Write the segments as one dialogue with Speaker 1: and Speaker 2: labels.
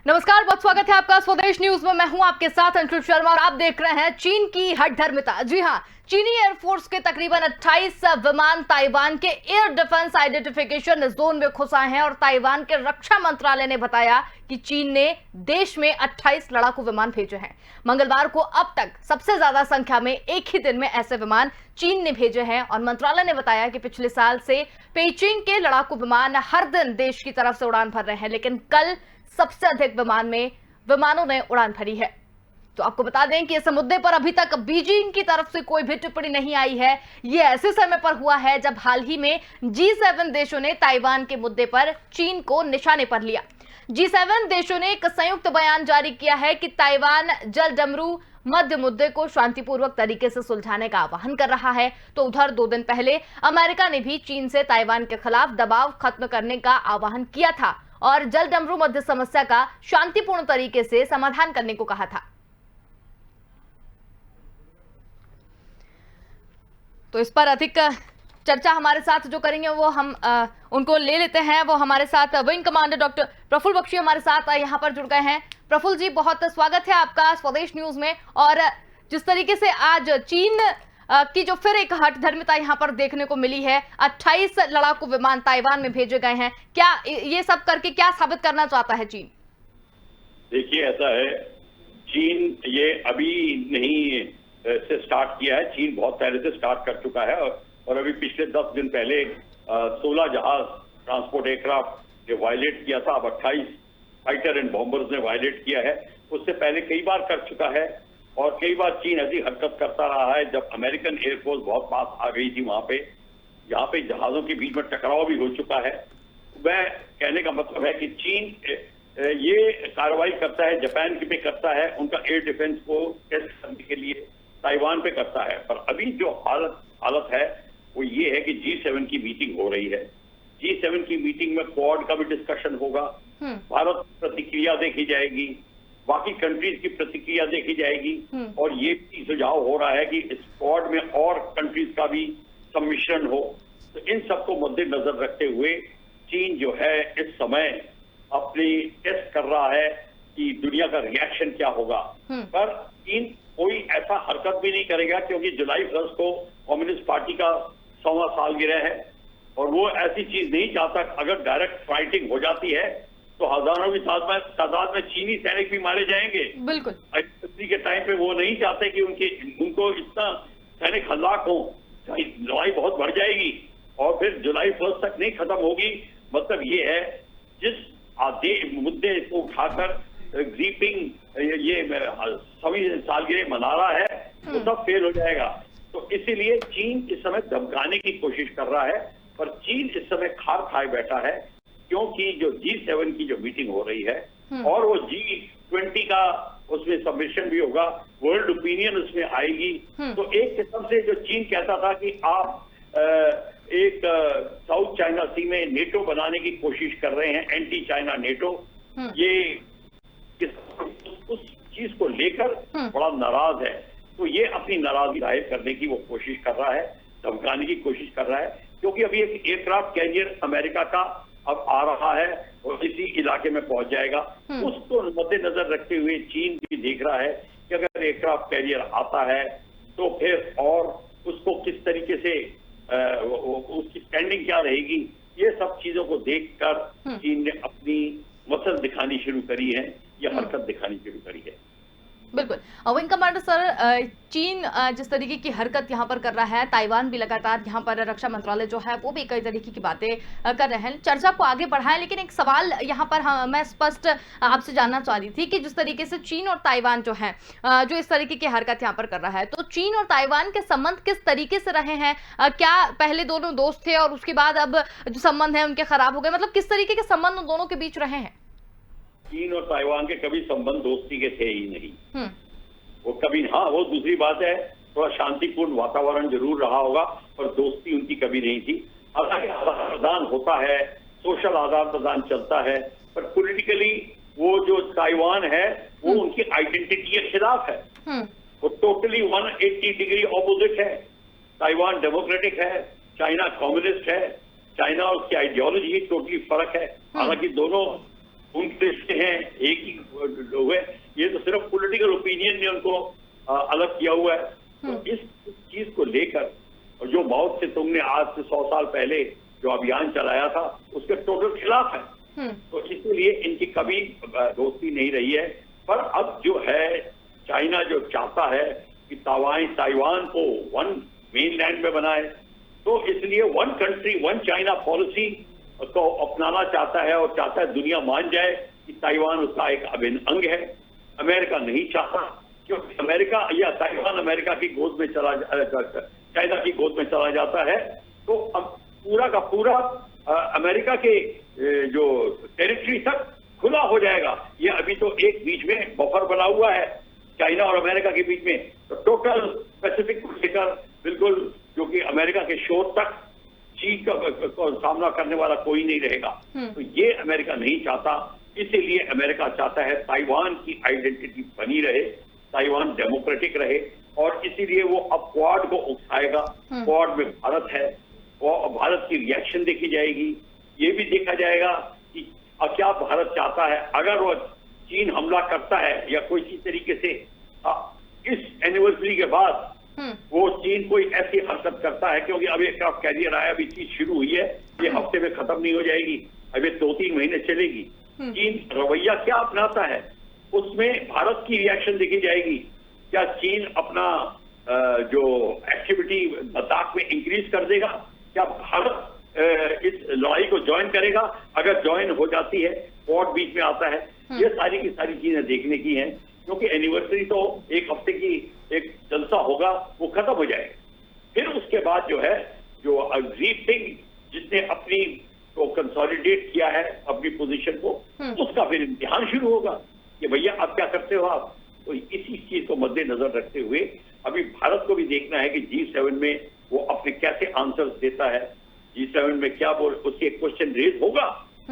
Speaker 1: नमस्कार, बहुत स्वागत है आपका स्वदेश न्यूज में। मैं हूं आपके साथ अंशुल शर्मा और आप देख रहे हैं चीन की हठधर्मिता। जी हां, चीनी एयरफोर्स के तकरीबन 28 विमान ताइवान के एयर डिफेंस आइडेंटिफिकेशन जोन में घुस आए हैं और ताइवान के रक्षा मंत्रालय ने बताया कि चीन ने देश में 28 लड़ाकू विमान भेजे हैं। मंगलवार को अब तक सबसे ज्यादा संख्या में एक ही दिन में ऐसे विमान चीन ने भेजे हैं और मंत्रालय ने बताया कि पिछले साल से पेइचिंग के लड़ाकू विमान हर दिन देश की तरफ से उड़ान भर रहे हैं, लेकिन कल सबसे अधिक विमानों ने उड़ान भरी है। तो आपको बता दें कि इस मुद्दे पर अभी तक बीजिंग की तरफ से कोई भी टिप्पणी नहीं आई है। ये ऐसे समय पर हुआ है जब हाल ही में G7 देशों ने ताइवान के मुद्दे पर चीन को निशाने पर लिया। G7 देशों ने एक संयुक्त बयान जारी किया है कि ताइवान जल डमरू मध्य मुद्दे को शांतिपूर्वक तरीके से सुलझाने का आह्वान कर रहा है। तो उधर 2 दिन पहले अमेरिका ने भी चीन से ताइवान के खिलाफ दबाव खत्म करने का आह्वान किया था और जल डमरू मध्य समस्या का शांतिपूर्ण तरीके से समाधान करने को कहा था। तो इस पर अधिक चर्चा हमारे साथ जो करेंगे वो हम उनको ले लेते हैं। वो हमारे साथ wing commander doctor Prafull Bakshi हमारे साथ यहाँ पर जुड़ गए हैं। प्रफुल्ल जी, बहुत स्वागत है आपका स्वदेश न्यूज में। और जिस तरीके से आज चीन की जो फिर एक हठधर्मिता यहाँ पर देखने को मिली है, 28 लड़ाकू विमान ताइवान में भेजे गए हैं, क्या ये सब करके क्या साबित करना चाहता है चीन?
Speaker 2: देखिए, ऐसा है, चीन ये अभी नहीं से स्टार्ट किया है। चीन बहुत पहले से स्टार्ट कर चुका है और अभी पिछले 10 दिन पहले 16 जहाज ट्रांसपोर्ट एयरक्राफ्ट ने वायलेट किया था। अब 28 फाइटर एंड बॉम्बर्स ने वायलेट किया है। उससे पहले कई बार कर चुका है और कई बार चीन ऐसी हरकत करता रहा है। जब अमेरिकन एयरफोर्स बहुत पास आ गई थी वहां पे, यहाँ पे जहाजों के बीच में टकराव भी हो चुका है। वह कहने का मतलब है कि चीन ये कार्रवाई करता है, जापान पे करता है, उनका एयर डिफेंस को टेस्ट करने के लिए ताइवान पे करता है। पर अभी जो हालत है वो ये है कि G7 की मीटिंग हो रही है। G7 की मीटिंग में क्वाड का भी डिस्कशन होगा, भारत की प्रतिक्रिया देखी जाएगी, बाकी कंट्रीज की प्रतिक्रिया देखी जाएगी और ये भी सुझाव हो रहा है कि इस क्वाड में और कंट्रीज का भी सम्मिश्रण हो। तो इन सबको मद्देनजर रखते हुए चीन जो है इस समय अपनी टेस्ट कर रहा है कि दुनिया का रिएक्शन क्या होगा। पर चीन कोई ऐसा हरकत भी नहीं करेगा क्योंकि जुलाई 1 को कम्युनिस्ट पार्टी का 100वां सालगिरह है और वो ऐसी चीज नहीं चाहता। अगर डायरेक्ट फाइटिंग हो जाती है तो हजारों की तादाद में चीनी सैनिक भी मारे जाएंगे। बिल्कुल के टाइम पे वो नहीं चाहते कि उनको इतना सैनिक हलाक हो, लड़ाई बहुत बढ़ जाएगी और फिर जुलाई 1 तक नहीं खत्म होगी। मतलब ये है, जिस मुद्दे को उठाकर ग्रीपिंग ये सभी सालगिरह मना रहा है तो सब फेल हो जाएगा। तो इसीलिए चीन इस समय धमकाने की कोशिश कर रहा है, पर चीन इस समय खार खाए बैठा है क्योंकि जो G7 की जो मीटिंग हो रही है और वो G20 का उसमें सबमिशन भी होगा, वर्ल्ड ओपिनियन उसमें आएगी। तो एक किस्म से जो चीन कहता था कि आप एक साउथ चाइना सी में नेटो बनाने की कोशिश कर रहे हैं, एंटी चाइना नेटो, ये उस चीज को लेकर बड़ा नाराज है। तो ये अपनी नाराजगी जाहिर करने की वो कोशिश कर रहा है, धमकाने की कोशिश कर रहा है क्योंकि अभी एक एयरक्राफ्ट कैरियर अमेरिका का अब आ रहा है और इसी इलाके में पहुंच जाएगा। उसको मद्देनजर रखते हुए चीन भी देख रहा है कि अगर एयरक्राफ्ट कैरियर आता है तो फिर और उसको किस तरीके से उसकी स्टैंडिंग क्या रहेगी। ये सब चीजों को देखकर चीन ने अपनी मसल दिखानी शुरू करी है या हरकत दिखानी शुरू करी है।
Speaker 1: बिल्कुल विंग कमांडर सर, चीन जिस तरीके की हरकत यहाँ पर कर रहा है, ताइवान भी लगातार यहाँ पर रक्षा मंत्रालय जो है वो भी कई तरीके की बातें कर रहे हैं, चर्चा को आगे बढ़ाएं। लेकिन एक सवाल यहाँ पर मैं स्पष्ट आपसे जानना चाह रही थी कि जिस तरीके से चीन और ताइवान जो है जो इस तरीके की हरकत यहाँ पर कर रहा है, तो चीन और ताइवान के संबंध किस तरीके से रहे हैं? क्या पहले दोनों दोस्त थे और उसके बाद अब जो संबंध है उनके खराब हो गए? मतलब किस तरीके के संबंध उन दोनों के बीच रहे हैं?
Speaker 2: चीन और ताइवान के कभी संबंध दोस्ती के थे ही नहीं। वो कभी, हाँ, वो दूसरी बात है, थोड़ा शांतिपूर्ण वातावरण जरूर रहा होगा पर दोस्ती उनकी कभी नहीं थी। हालांकि आदान प्रदान होता है, सोशल आदान प्रदान चलता है, पर पॉलिटिकली वो जो ताइवान है वो उनकी आइडेंटिटी के खिलाफ है। वो टोटली 180 डिग्री ऑपोजिट है। ताइवान डेमोक्रेटिक है, चाइना कम्युनिस्ट है। चाइना और उसकी आइडियोलॉजी टोटली फर्क है। हालांकि दोनों उनके रिश्ते हैं, एक ही लोग हैं। ये तो सिर्फ पॉलिटिकल ओपिनियन ने उनको अलग किया हुआ है। तो इस चीज को लेकर और जो माओ से तुमने आज से 100 साल पहले जो अभियान चलाया था उसके टोटल खिलाफ है। तो इसलिए इनकी कभी दोस्ती नहीं रही है। पर अब जो है चाइना जो चाहता है कि ताइवान को वन मेनलैंड में बनाए, तो इसलिए one country one China policy को अपनाना चाहता है और चाहता है दुनिया मान जाए कि ताइवान उसका एक अभिन्न अंग है। अमेरिका नहीं चाहता, क्योंकि अमेरिका या ताइवान अमेरिका की गोद में चाइना की गोद में चला जाता है तो अब पूरा का पूरा अमेरिका के जो टेरिटरी तक खुला हो जाएगा। ये अभी तो एक बीच में बफर बना हुआ है चाइना और अमेरिका के बीच में, तो टोटल पैसिफिक को लेकर बिल्कुल जो कि अमेरिका के शोर तक चीन का सामना करने वाला कोई नहीं रहेगा। तो ये अमेरिका नहीं चाहता, इसीलिए अमेरिका चाहता है ताइवान की आइडेंटिटी बनी रहे, ताइवान डेमोक्रेटिक रहे, और इसीलिए वो अब क्वाड को उठाएगा। क्वाड में भारत है और भारत की रिएक्शन देखी जाएगी। ये भी देखा जाएगा कि क्या भारत चाहता है अगर वो चीन हमला करता है या कोई इसी तरीके से इस एनिवर्सरी के बाद वो चीन कोई ऐसी हरकत करता है, क्योंकि अभी एक कैरियर आया, अभी चीज शुरू हुई है, ये हफ्ते में खत्म नहीं हो जाएगी, अभी 2-3 महीने चलेगी। चीन रवैया क्या अपनाता है उसमें भारत की रिएक्शन देखी जाएगी। क्या चीन अपना जो एक्टिविटी लद्दाख में इंक्रीज कर देगा? क्या भारत इस लड़ाई को ज्वाइन करेगा? अगर ज्वाइन हो जाती है, क्वाड बीच में आता है, ये सारी की सारी चीजें देखने की हैं, क्योंकि एनिवर्सरी तो एक हफ्ते की एक जलसा होगा, वो खत्म हो जाएगा। फिर उसके बाद जो है जो अजीब सिंह जिसने अपनी को कंसोलिडेट किया है अपनी पोजीशन को, उसका फिर इम्तिहान शुरू होगा कि भैया अब क्या करते हो आप। तो इसी चीज को मद्देनजर रखते हुए अभी भारत को भी देखना है कि G7 में वो अपने कैसे आंसर्स देता है। G7 में क्या उसके क्वेश्चन रेज होगा।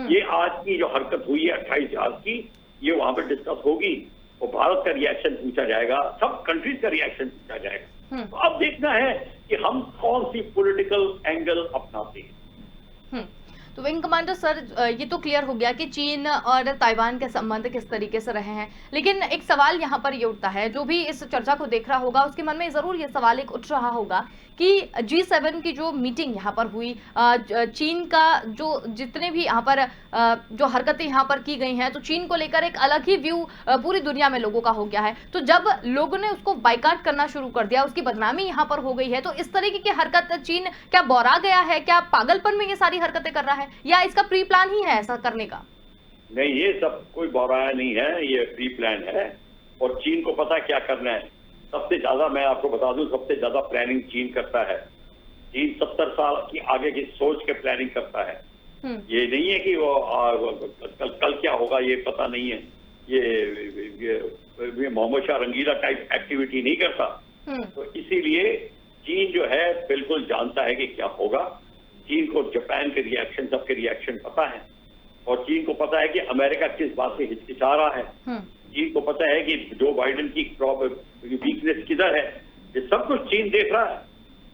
Speaker 2: ये आज की जो हरकत हुई है 28 जहाज की, ये वहां पर डिस्कस होगी और भारत का रिएक्शन पूछा जाएगा, सब कंट्रीज का रिएक्शन पूछा जाएगा। तो अब देखना है कि हम कौन सी पॉलिटिकल एंगल अपनाते हैं।
Speaker 1: तो विंग कमांडर सर, ये तो क्लियर हो गया कि चीन और ताइवान के संबंध किस तरीके से रहे हैं, लेकिन एक सवाल यहाँ पर ये उठता है, जो भी इस चर्चा को देख रहा होगा उसके मन में जरूर ये सवाल एक उठ रहा होगा कि G7 की जो मीटिंग यहाँ पर हुई, चीन का जो जितने भी यहाँ पर जो हरकतें यहाँ पर की गई हैं, तो चीन को लेकर एक अलग ही व्यू पूरी दुनिया में लोगों का हो गया है। तो जब लोगों ने उसको बाइकाट करना शुरू कर दिया, उसकी बदनामी यहाँ पर हो गई है, तो इस तरीके की हरकत चीन क्या बौरा गया है, क्या पागलपन में ये सारी हरकतें कर रहा है, या इसका प्री प्लान ही है ऐसा करने का?
Speaker 2: नहीं, ये सब कोई बौराया नहीं है, ये प्री प्लान है और चीन को पता क्या करना है। सबसे ज्यादा मैं आपको बता दूं, सबसे ज्यादा प्लानिंग चीन करता है। चीन 70 साल की आगे की सोच के प्लानिंग करता है। ये नहीं है कि वो कल क्या होगा ये पता नहीं है। ये मोहम्मद शाह रंगीला टाइप एक्टिविटी नहीं करता। तो इसीलिए चीन जो है बिल्कुल जानता है कि क्या होगा। चीन को जापान के रिएक्शन, सबके रिएक्शन पता है और चीन को पता है कि अमेरिका किस बात से हिचकिचा रहा है। चीन को पता है कि जो बाइडेन की वीकनेस किधर है, ये सब कुछ चीन देख रहा है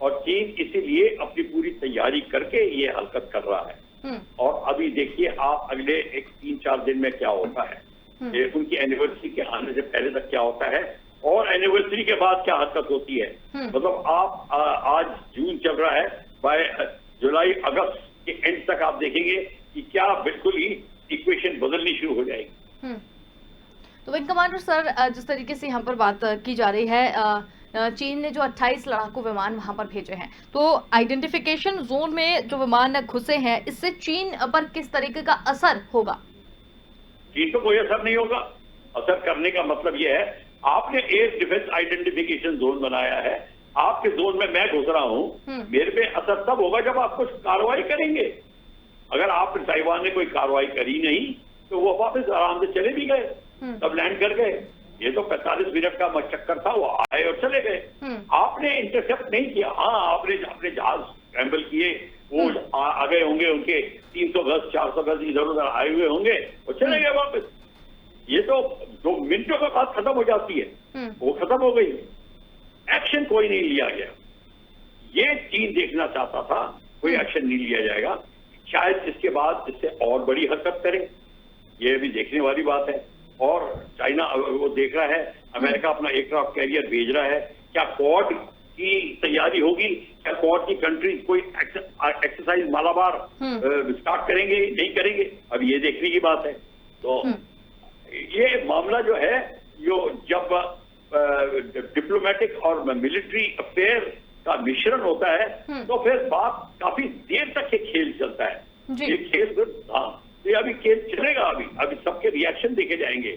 Speaker 2: और चीन इसीलिए अपनी पूरी तैयारी करके ये हरकत कर रहा है। और अभी देखिए आप अगले 3-4 दिन में क्या होता है, ये उनकी एनिवर्सरी के आने से पहले तक क्या होता है और एनिवर्सरी के बाद क्या हरकत होती है। मतलब आप आज जून चल रहा है, बाय जुलाई अगस्त के एंड तक आप देखेंगे कि क्या बिल्कुल ही इक्वेशन बदलनी शुरू हो जाएगी।
Speaker 1: तो विंग कमांडर सर, जिस तरीके से यहाँ पर बात की जा रही है, चीन ने जो 28 लड़ाकू विमान वहां पर भेजे हैं, तो आइडेंटिफिकेशन जोन में जो विमान घुसे हैं, इससे चीन पर किस तरीके का असर होगा?
Speaker 2: चीन को कोई असर नहीं होगा। असर करने का मतलब यह है, आपने एयर डिफेंस आइडेंटिफिकेशन जोन बनाया है, आपके जोन में मैं घुस रहा हूं, मेरे पे असर तब होगा जब आप कुछ कार्रवाई करेंगे। अगर आप ताइवान ने कोई कार्रवाई करी नहीं तो वो वापस आराम से चले भी गए, तब लैंड कर गए। ये तो 45 मिनट का चक्कर था, वो आए और चले गए। आपने इंटरसेप्ट नहीं किया। हाँ, आपने अपने जहाज स्क्रैम्बल किए, वो आ गए होंगे, उनके 300 गज 400 गज इधर उधर आए हुए होंगे और चले गए वापस। ये तो 2 मिनटों के बाद खत्म हो जाती है, वो खत्म हो गई। एक्शन कोई नहीं लिया गया। ये चीन देखना चाहता था, कोई एक्शन नहीं लिया जाएगा। शायद इसके बाद इससे और बड़ी हरकत करे। ये भी देखने वाली बात है। और चाइना वो देख रहा है, अमेरिका अपना एयरक्राफ्ट कैरियर भेज रहा है, क्या क्वाड की तैयारी होगी, क्या क्वाड की कंट्रीज कोई एक्सरसाइज मालाबार स्टार्ट करेंगे, नहीं करेंगे, अब ये देखने की बात है। तो ये मामला जो है, जब डिप्लोमेटिक और मिलिट्री अफेयर का मिश्रण होता है तो फिर बात काफी देर तक ये खेल चलता है। ये खेल ये अभी खेल चलेगा, अभी सबके रिएक्शन देखे जाएंगे,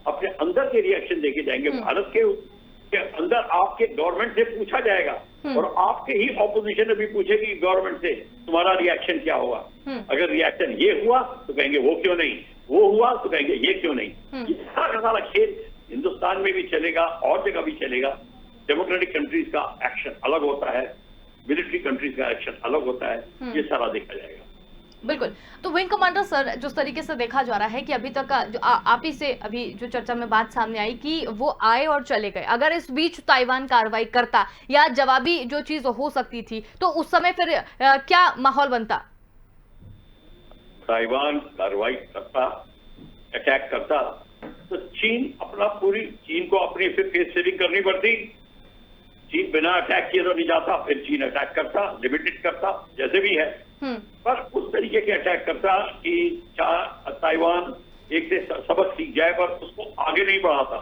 Speaker 2: अपने अंदर के रिएक्शन देखे जाएंगे। भारत के अंदर आपके गवर्नमेंट से पूछा जाएगा और आपके ही ऑपोजिशन अभी पूछेगी गवर्नमेंट से, तुम्हारा रिएक्शन क्या होगा। अगर रिएक्शन ये हुआ तो कहेंगे वो क्यों नहीं, वो हुआ तो कहेंगे ये क्यों नहीं। ये सारा खेल हिंदुस्तान में भी चलेगा और जगह भी चलेगा। डेमोक्रेटिक कंट्रीज का एक्शन अलग होता है, मिलिट्री कंट्रीज का एक्शन अलग होता है, ये सारा देखा जाएगा।
Speaker 1: बिल्कुल। तो विंग कमांडर सर, जिस तरीके से देखा जा रहा है कि अभी तक का जो आप ही से अभी जो चर्चा में बात सामने आई कि वो आए और चले गए, अगर इस बीच ताइवान कार्रवाई करता या जवाबी जो चीज हो सकती थी तो उस समय फिर क्या माहौल बनता?
Speaker 2: ताइवान कार्रवाई करता, अटैक करता तो चीन को अपनी फिर फेस सेविंग करनी पड़ती। चीन बिना अटैक किए तो नहीं जाता, फिर चीन अटैक करता, लिमिटेड करता, जैसे भी है, पर उस तरीके के अटैक करता कि ताइवान एक से सबक सीख जाए पर उसको आगे नहीं बढ़ाता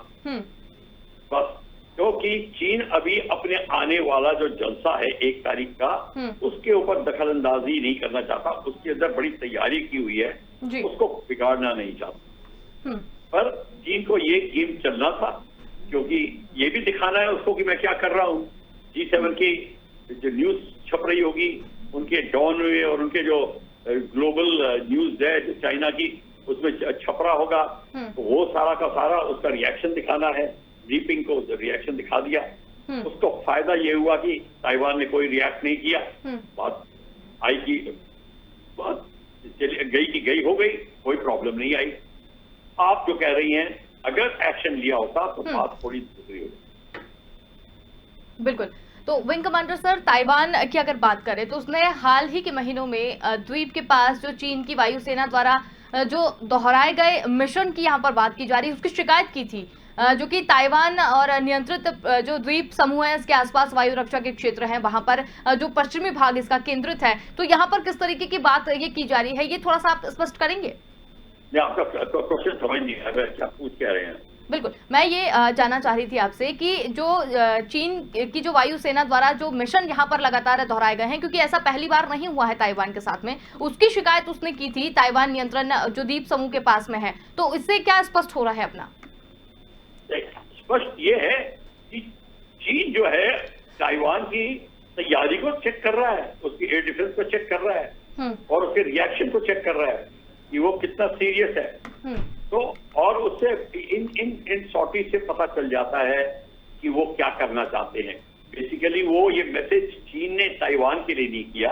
Speaker 2: बस। क्योंकि चीन अभी अपने आने वाला जो जलसा है 1 तारीख का, उसके ऊपर दखलंदाजी नहीं करना चाहता, उसके अंदर बड़ी तैयारी की हुई है, उसको बिगाड़ना नहीं चाहता। पर चीन को ये गेम चलना था, क्योंकि ये भी दिखाना है उसको कि मैं क्या कर रहा हूँ। G7 की जो न्यूज छप रही होगी, उनके डॉन हुए और उनके जो ग्लोबल न्यूज है जो चाइना की, उसमें छप रहा होगा, तो वो सारा का सारा उसका रिएक्शन दिखाना है। लीपिंग को रिएक्शन दिखा दिया, उसको फायदा ये हुआ कि ताइवान ने कोई रिएक्ट नहीं किया, बात आई की बात गई की गई हो गई, कोई प्रॉब्लम नहीं आई। आप जो कह रही हैं, अगर एक्शन लिया होता तो बात थोड़ी दूसरी होती।
Speaker 1: बिल्कुल। तो विंग कमांडर सर, ताइवान की अगर बात करें तो उसने हाल ही के महीनों में द्वीप के पास जो चीन की वायुसेना द्वारा जो दोहराए गए मिशन की यहाँ पर बात की जा रही है, उसकी शिकायत की थी, जो कि ताइवान और नियंत्रित जो द्वीप समूह है इसके आसपास वायु रक्षा के क्षेत्र हैं, वहां पर जो पश्चिमी भाग इसका केंद्रित है। तो यहाँ पर किस तरीके की बात ये की जा रही है, ये थोड़ा सा आप स्पष्ट करेंगे?
Speaker 2: आपका क्वेश्चन समझ नहीं आया, क्या पूछ कह रहे हैं?
Speaker 1: बिल्कुल, मैं ये जानना चाह रही थी आपसे कि जो चीन की जो वायुसेना द्वारा जो मिशन यहाँ पर लगातार दोहराए गए हैं, क्योंकि ऐसा पहली बार नहीं हुआ है ताइवान के साथ में, उसकी शिकायत उसने की थी ताइवान नियंत्रण जो द्वीप समूह के पास में है, तो इससे क्या स्पष्ट हो रहा है अपना?
Speaker 2: स्पष्ट ये है कि चीन जो है ताइवान की तैयारी को चेक कर रहा है, उसकी एयर डिफेंस को चेक कर रहा है और उसके रिएक्शन को चेक कर रहा है कि वो कितना सीरियस है। तो और उससे इन सॉटी से पता चल जाता है कि वो क्या करना चाहते हैं। बेसिकली वो ये मैसेज चीन ने ताइवान के लिए नहीं किया,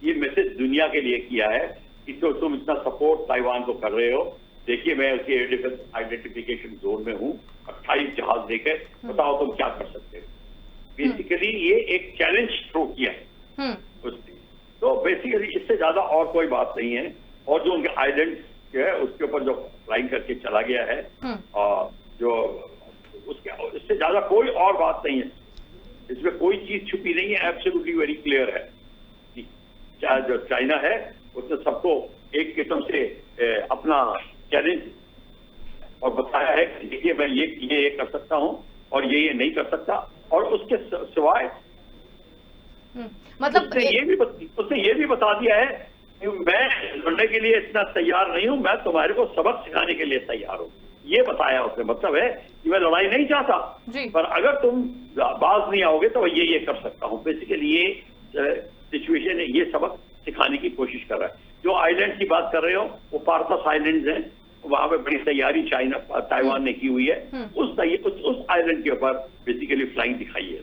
Speaker 2: ये मैसेज दुनिया के लिए किया है कि तो तुम इतना सपोर्ट ताइवान को कर रहे हो, देखिए मैं उसके एयर डिफेंस आइडेंटिफिकेशन जोन में हूँ, 28 जहाज देकर बताओ तुम क्या कर सकते हो। बेसिकली ये एक चैलेंज थ्रो किया है उसने। तो बेसिकली इससे ज्यादा और कोई बात नहीं है। और जो उनके आइलैंड है उसके ऊपर जो फ्लाइंग करके चला गया है, और जो उसके इससे ज्यादा कोई और बात नहीं है, इसमें कोई चीज छुपी नहीं है। एब्सोल्युटली वेरी क्लियर है कि जो चाइना है उसने सबको एक किस्म से अपना चैलेंज और बताया है कि देखिए मैं ये कर सकता हूं और ये नहीं कर सकता, और उसके सिवाय
Speaker 1: मतलब
Speaker 2: उसने ये भी बता दिया है कि मैं लड़ने के लिए इतना तैयार नहीं हूं, मैं तुम्हारे को सबक सिखाने के लिए तैयार हूं। ये बताया उसने, मतलब है कि मैं लड़ाई नहीं चाहता, पर अगर तुम बाज नहीं आओगे तो ये कर सकता हूं। बेसिकली ये सिचुएशन है, ये सबक सिखाने की कोशिश कर रहा है। जो आइलैंड की बात कर रहे हो वो पार्थस आइलैंड्स हैं, वहां पे बड़ी तैयारी ताइवान ने की हुई है। उस आइलैंड के ऊपर बेसिकली फ्लाइंग दिखाई है।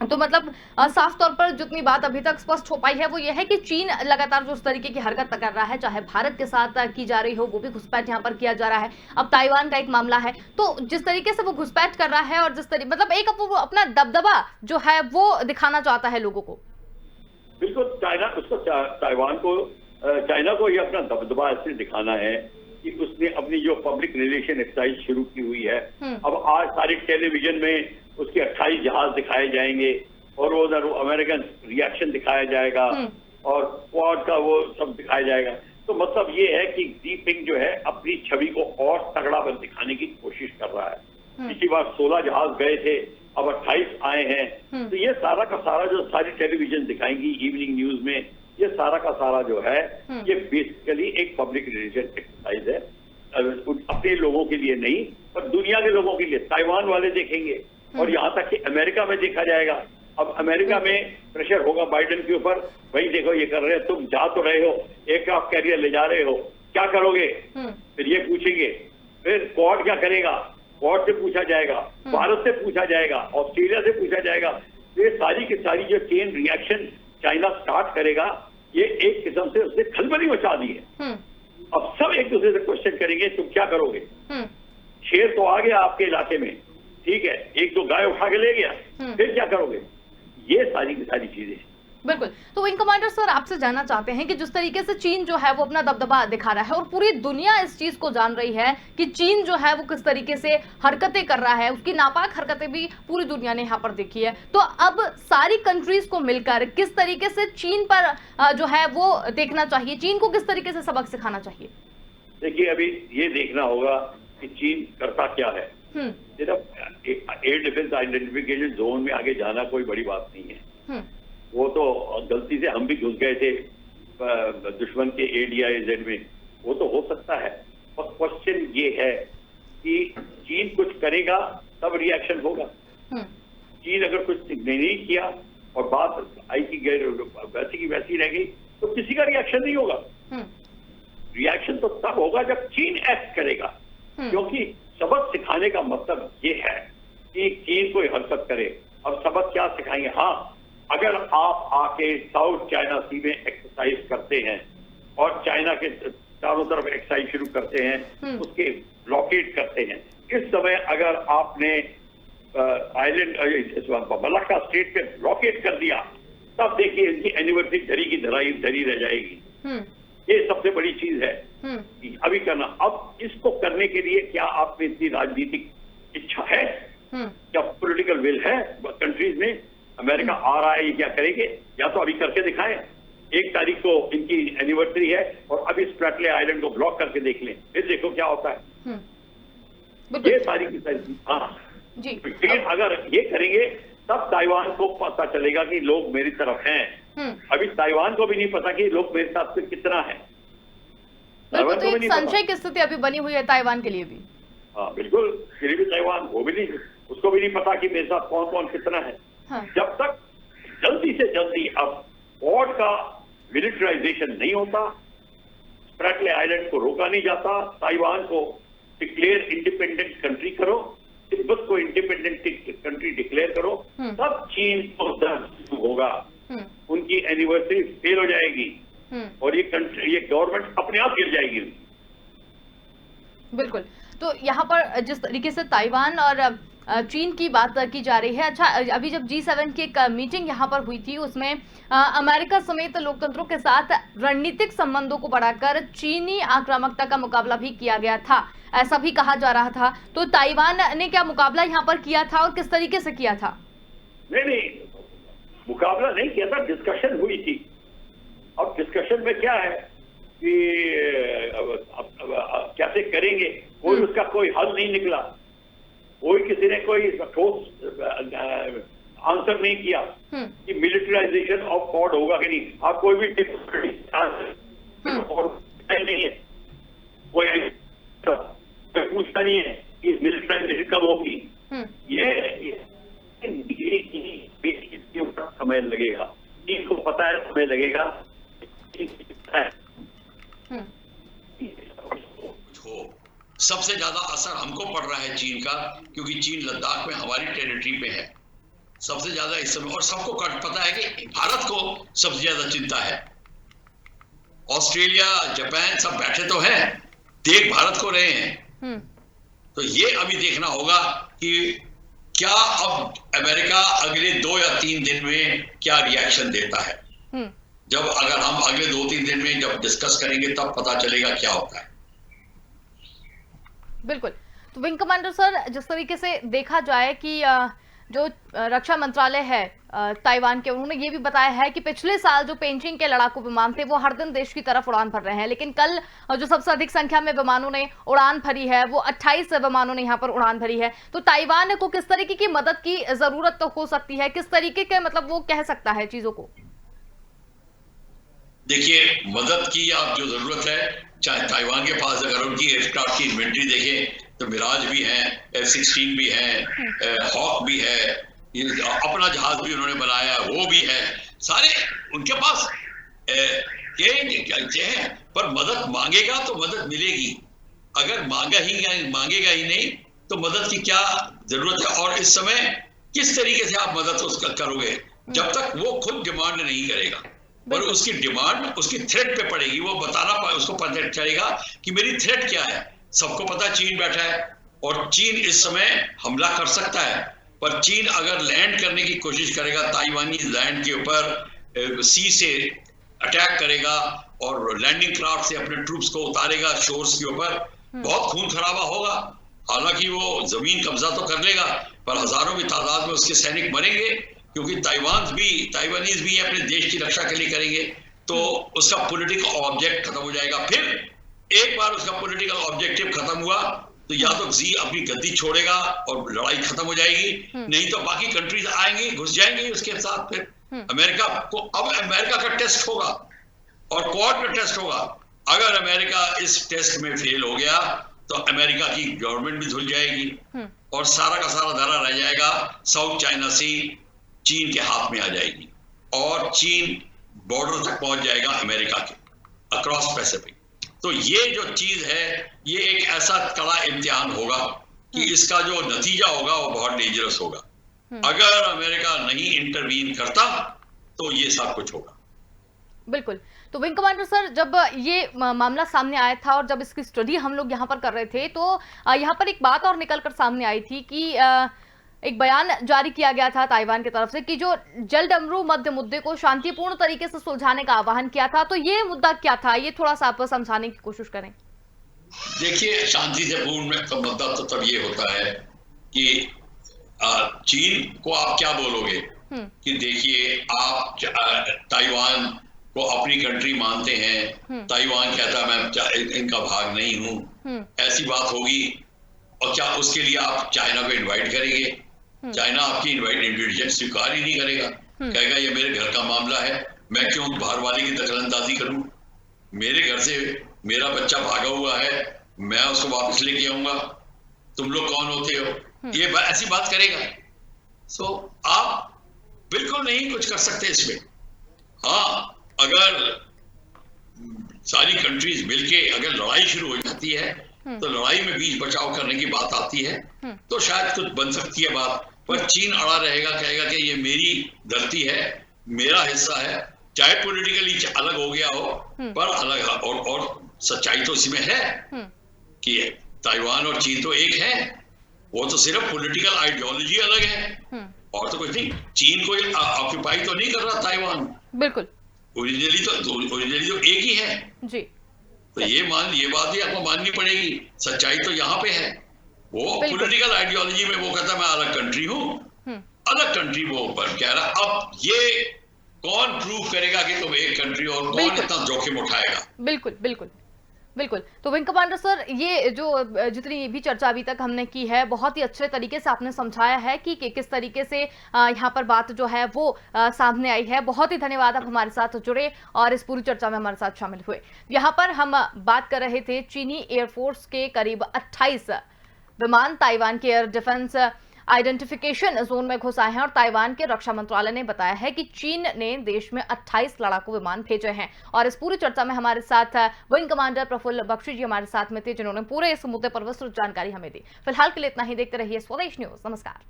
Speaker 1: तो मतलब साफ तौर पर जितनी बात अभी तक स्पष्ट हो पाई है वो ये है कि चीन लगातार जो उस तरीके की हरकत कर रहा है, चाहे भारत के साथ की जा रही हो, वो भी घुसपैठ यहाँ पर किया जा रहा है। अब ताइवान का एक मामला है, तो जिस तरीके से वो घुसपैठ कर रहा है और जिस तरीके मतलब एक वो अपना दबदबा जो है वो दिखाना चाहता है लोगों को।
Speaker 2: बिल्कुल, चाइना को ये अपना दबदबा ऐसे दिखाना है कि उसने अपनी जो पब्लिक रिलेशन एक्सरसाइज शुरू की हुई है, अब आज सारी टेलीविजन में उसके 28 जहाज दिखाए जाएंगे और उधर अमेरिकन रिएक्शन दिखाया जाएगा और क्वाड का वो सब दिखाया जाएगा। तो मतलब ये है कि जीपिंग जो है अपनी छवि को और तगड़ा बन दिखाने की कोशिश कर रहा है। पिछली बार 16 जहाज गए थे, अब 28 आए हैं। तो ये सारा का सारा जो सारी टेलीविजन दिखाएंगी इवनिंग न्यूज में, ये सारा का सारा जो है ये बेसिकली एक पब्लिक रिलेशन एक्सरसाइज है, अपने लोगों के लिए नहीं पर दुनिया के लोगों के लिए। ताइवान वाले देखेंगे और यहाँ तक कि अमेरिका में देखा जाएगा। अब अमेरिका में प्रेशर होगा बाइडेन के ऊपर, भाई देखो ये कर रहे हैं, तुम जा तो रहे हो, एयरक्राफ्ट कैरियर ले जा रहे हो, क्या करोगे? फिर ये पूछेंगे, फिर क्वाड क्या करेगा? क्वाड से पूछा जाएगा, भारत से पूछा जाएगा, ऑस्ट्रेलिया से पूछा जाएगा। तो ये सारी की सारी जो चेन रिएक्शन चाइना स्टार्ट करेगा, ये एक किस्म से उसने खलबली मचा दी है। अब सब एक दूसरे से क्वेश्चन करेंगे, तुम क्या करोगे? शेर तो आ गया आपके इलाके में, ठीक है, एक दो गाय उठा के ले गया, फिर क्या करोगे? ये सारी की सारी चीजें।
Speaker 1: बिल्कुल। तो विंग कमांडर सर, आपसे जानना चाहते हैं कि जिस तरीके से चीन जो है वो अपना दबदबा दिखा रहा है और पूरी दुनिया इस चीज को जान रही है कि चीन जो है वो किस तरीके से हरकतें कर रहा है, उसकी नापाक हरकतें भी पूरी दुनिया ने यहाँ पर देखी है, तो अब सारी कंट्रीज को मिलकर किस तरीके से चीन पर जो है वो देखना चाहिए, चीन को किस तरीके से सबक सिखाना चाहिए?
Speaker 2: देखिए, अभी ये देखना होगा कि चीन करता क्या है। सिर्फ एयर डिफेंस आइडेंटिफिकेशन जोन में आगे जाना कोई बड़ी बात नहीं है। वो तो गलती से हम भी घुस गए थे दुश्मन के ADIZ में, वो तो हो सकता है। और क्वेश्चन ये है कि चीन कुछ करेगा तब रिएक्शन होगा। चीन अगर कुछ नहीं किया और बात आई की वैसी की वैसी रह गई तो किसी का रिएक्शन नहीं होगा। रिएक्शन तो तब होगा जब चीन एक्ट करेगा, क्योंकि सबक सिखाने का मतलब ये है कि चीन कोई हरकत करे। और सबक क्या सिखाएंगे? हाँ, अगर आप आके साउथ चाइना सी में एक्सरसाइज करते हैं और चाइना के चारों तरफ एक्सरसाइज शुरू करते हैं, उसके ब्लॉकेट करते हैं, इस समय अगर आपने आइलैंड मलाक्का स्टेट पे ब्लॉकेट कर दिया, तब देखिए इनकी एनिवर्सरी धरी की धरी रह जाएगी। ये सबसे बड़ी चीज है कि अभी करना। अब इसको करने के लिए क्या आप में इतनी राजनीतिक इच्छा है, क्या पॉलिटिकल विल है कंट्रीज में? अमेरिका आ रहा है, ये क्या करेंगे? या तो अभी करके दिखाएं। 1 तारीख को इनकी एनिवर्सरी है और अभी स्प्रैटले आइलैंड को ब्लॉक करके देख लें, फिर देखो क्या होता है। ये सारी की सारी। हाँ जी, लेकिन अगर ये करेंगे तब ताइवान को पता चलेगा कि लोग मेरी तरफ हैं। अभी ताइवान को भी नहीं पता कि लोग मेरे साथ में कितना है।
Speaker 1: बिल्कुल, तो एक संशय की स्थिति अभी बनी हुई है ताइवान के लिए भी।
Speaker 2: हाँ बिल्कुल, फिर भी ताइवान वो भी नहीं, उसको भी नहीं पता कि मेरे साथ कौन कौन कितना है। जब तक जल्दी से जल्दी अब क्वाड का मिलिटराइजेशन नहीं होता, स्प्रैटले आइलैंड को रोका नहीं जाता, ताइवान को डिक्लेयर इंडिपेंडेंट कंट्री करो, तिब्बत को इंडिपेंडेंट कंट्री डिक्लेयर करो, तब चीन को दर्द होगा, उनकी एनिवर्सरी फेल हो जाएगी और ये गवर्नमेंट अपने आप गिर जाएगी।
Speaker 1: बिल्कुल। तो यहाँ पर जिस तरीके से ताइवान और चीन की बात की जा रही है, अच्छा, अभी जब G7 की एक मीटिंग यहाँ पर हुई थी, उसमें अमेरिका समेत लोकतंत्रों के साथ रणनीतिक संबंधों को बढ़ाकर चीनी आक्रामकता का मुकाबला भी किया गया था, ऐसा भी कहा जा रहा था। तो ताइवान ने क्या मुकाबला यहाँ पर किया था और किस तरीके से किया था?
Speaker 2: नहीं, मुकाबला नहीं किया था, डिस्कशन हुई थी। अब डिस्कशन में क्या है कि कैसे करेंगे, कोई उसका कोई हल नहीं निकला, कोई किसी ने कोई ठोस आंसर नहीं किया कि मिलिटराइजेशन ऑफ क्वाड होगा कि नहीं। आप कोई भी नहीं है, कोई पूछता नहीं है कि मिलिटराइजेशन कब होगी। ये इसके ऊपर समय लगेगा, इनको पता है समय लगेगा।
Speaker 3: सबसे ज्यादा असर हमको पड़ रहा है चीन का, क्योंकि चीन लद्दाख में हमारी टेरिटरी पे है सबसे ज्यादा इस समय। और सबको पता है कि भारत को सबसे ज्यादा चिंता है। ऑस्ट्रेलिया, जापान सब बैठे तो हैं, देख भारत को रहे हैं। तो ये अभी देखना होगा कि क्या अब अमेरिका अगले 2 या 3 दिन में क्या रिएक्शन देता है। जब अगर हम अगले 2-3 दिन में जब डिस्कस करेंगे तब पता चलेगा क्या होता है।
Speaker 1: बिल्कुल। तो विंग कमांडर सर, जिस तरीके से देखा जाए कि जो रक्षा मंत्रालय है ताइवान के, उन्होंने ये भी बताया है कि पिछले साल जो पेंचिंग के लड़ाकू विमान थे वो हर दिन देश की तरफ उड़ान भर रहे हैं, लेकिन कल जो सबसे अधिक संख्या में विमानों ने उड़ान भरी है वो 28 विमानों ने यहाँ पर उड़ान भरी है। तो ताइवान को किस तरीके की मदद की जरूरत तो हो सकती है, किस तरीके के मतलब वो कह सकता है चीजों को?
Speaker 3: देखिए, मदद की आप जो जरूरत है, चाहे ताइवान के पास अगर उनकी एयरक्राफ्ट की इन्वेंट्री देखें तो मिराज भी है, F-16 भी है, हॉक भी है, अपना जहाज भी उन्होंने बनाया वो भी है, सारे उनके पास ये है। पर मदद मांगेगा तो मदद मिलेगी, अगर मांगेगा ही नहीं तो मदद की क्या जरूरत है। और इस समय किस तरीके से आप मदद उसका करोगे जब तक वो खुद डिमांड नहीं करेगा, और उसकी डिमांड उसकी थ्रेट पे पड़ेगी, वो बताना उसको पता चलेगा कि मेरी थ्रेट क्या है। सबको पता चीन बैठा है और चीन इस समय हमला कर सकता है, पर चीन अगर लैंड करने की कोशिश करेगा, ताइवानी लैंड के ऊपर सी से अटैक करेगा और लैंडिंग क्राफ्ट से अपने ट्रूप्स को उतारेगा शोर्स के ऊपर, बहुत खून खराबा होगा। हालांकि वो जमीन कब्जा तो कर लेगा, पर हजारों की तादाद में उसके सैनिक मरेंगे, क्योंकि ताइवानीज भी अपने देश की रक्षा के लिए करेंगे, तो उसका पॉलिटिकल ऑब्जेक्ट खत्म हो जाएगा। फिर एक बार उसका पॉलिटिकल ऑब्जेक्टिव खत्म हुआ तो या तो जी अपनी गद्दी छोड़ेगा और लड़ाई खत्म हो जाएगी, नहीं तो बाकी कंट्रीज आएंगी, घुस जाएंगी उसके साथ। फिर अमेरिका को अब अमेरिका का टेस्ट होगा और क्वाड का टेस्ट होगा। अगर अमेरिका इस टेस्ट में फेल हो गया तो अमेरिका की गवर्नमेंट भी धुल जाएगी और सारा का सारा धरा रह जाएगा, साउथ चाइना सी चीन के हाथ में आ जाएगी और चीन बॉर्डर तक पहुंच जाएगा अमेरिका के, अक्रॉस पैसिफिक। तो ये जो चीज है, ये एक ऐसा कड़ा इम्तिहान होगा कि इसका जो नतीजा होगा वो बहुत डेंजरस होगा। अगर अमेरिका नहीं इंटरवीन करता तो ये सब कुछ होगा।
Speaker 1: बिल्कुल। तो विंग कमांडर सर, जब ये मामला सामने आया था और जब इसकी स्टडी हम लोग यहाँ पर कर रहे थे, तो यहाँ पर एक बात और निकल कर सामने आई थी कि एक बयान जारी किया गया था ताइवान की तरफ से कि जो जलडमरू मध्य मुद्दे को शांतिपूर्ण तरीके से सुलझाने का आह्वान किया था। तो ये मुद्दा क्या था, ये थोड़ा सा आप समझाने की कोशिश करें।
Speaker 3: देखिए, शांति से पूर्ण का मुद्दा तो तब ये होता है कि चीन को आप क्या बोलोगे कि देखिए आप ताइवान को अपनी कंट्री मानते हैं, ताइवान कहता है मैं इनका भाग नहीं हूं, ऐसी बात होगी। और क्या उसके लिए आप चाइना को इनवाइट करेंगे? चाइना आपकी इन्विटेशन स्वीकार ही नहीं करेगा, कहेगा ये मेरे घर का मामला है, मैं क्यों बाहर वाले की दखलंदाजी करूं, मेरे घर से मेरा बच्चा भागा हुआ है, मैं उसको वापस लेके आऊंगा, तुम लोग कौन होते हो, ये ऐसी बात करेगा। सो आप बिल्कुल नहीं कुछ कर सकते इसमें। हाँ, अगर सारी कंट्रीज मिलके अगर लड़ाई शुरू हो जाती है तो लड़ाई में बीच बचाव करने की बात आती है तो शायद कुछ बन सकती है बात, पर चीन अड़ा रहेगा, कहेगा कि ये मेरी धरती है, मेरा हिस्सा है, चाहे पॉलिटिकली अलग हो गया हो, पर अलग। और सच्चाई तो इसमें है कि ताइवान और चीन तो एक है, वो तो सिर्फ पॉलिटिकल आइडियोलॉजी अलग है और तो कुछ नहीं। चीन को ऑक्यूपाई तो नहीं कर रहा ताइवान,
Speaker 1: बिल्कुल,
Speaker 3: ओरिजिनली तो एक ही है
Speaker 1: जी।
Speaker 3: तो ये बात भी आपको माननी पड़ेगी। सच्चाई तो यहाँ पे है, वो पॉलिटिकल आइडियोलॉजी में वो कहता मैं अलग कंट्री हूँ, अलग कंट्री वो पर कह रहा। अब ये कौन प्रूव करेगा कि तुम एक कंट्री, और कौन इतना जोखिम उठाएगा? बिल्कुल
Speaker 1: बिल्कुल बिल्कुल। तो विंग कमांडर सर, ये जो जितनी भी चर्चा अभी तक हमने की है, बहुत ही अच्छे तरीके से आपने समझाया है कि किस तरीके से यहाँ पर बात जो है वो सामने आई है। बहुत ही धन्यवाद, आप हमारे साथ जुड़े और इस पूरी चर्चा में हमारे साथ शामिल हुए। यहाँ पर हम बात कर रहे थे चीनी एयरफोर्स के करीब 28 विमान ताइवान के एयर डिफेंस आइडेंटिफिकेशन जोन में घुस आए हैं और ताइवान के रक्षा मंत्रालय ने बताया है कि चीन ने देश में 28 लड़ाकू विमान भेजे हैं। और इस पूरी चर्चा में हमारे साथ विंग कमांडर प्रफुल्ल बख्शी जी हमारे साथ में थे, जिन्होंने पूरे इस मुद्दे पर विस्तृत जानकारी हमें दी। फिलहाल के लिए इतना ही, देखते रहिए स्वदेश न्यूज। नमस्कार।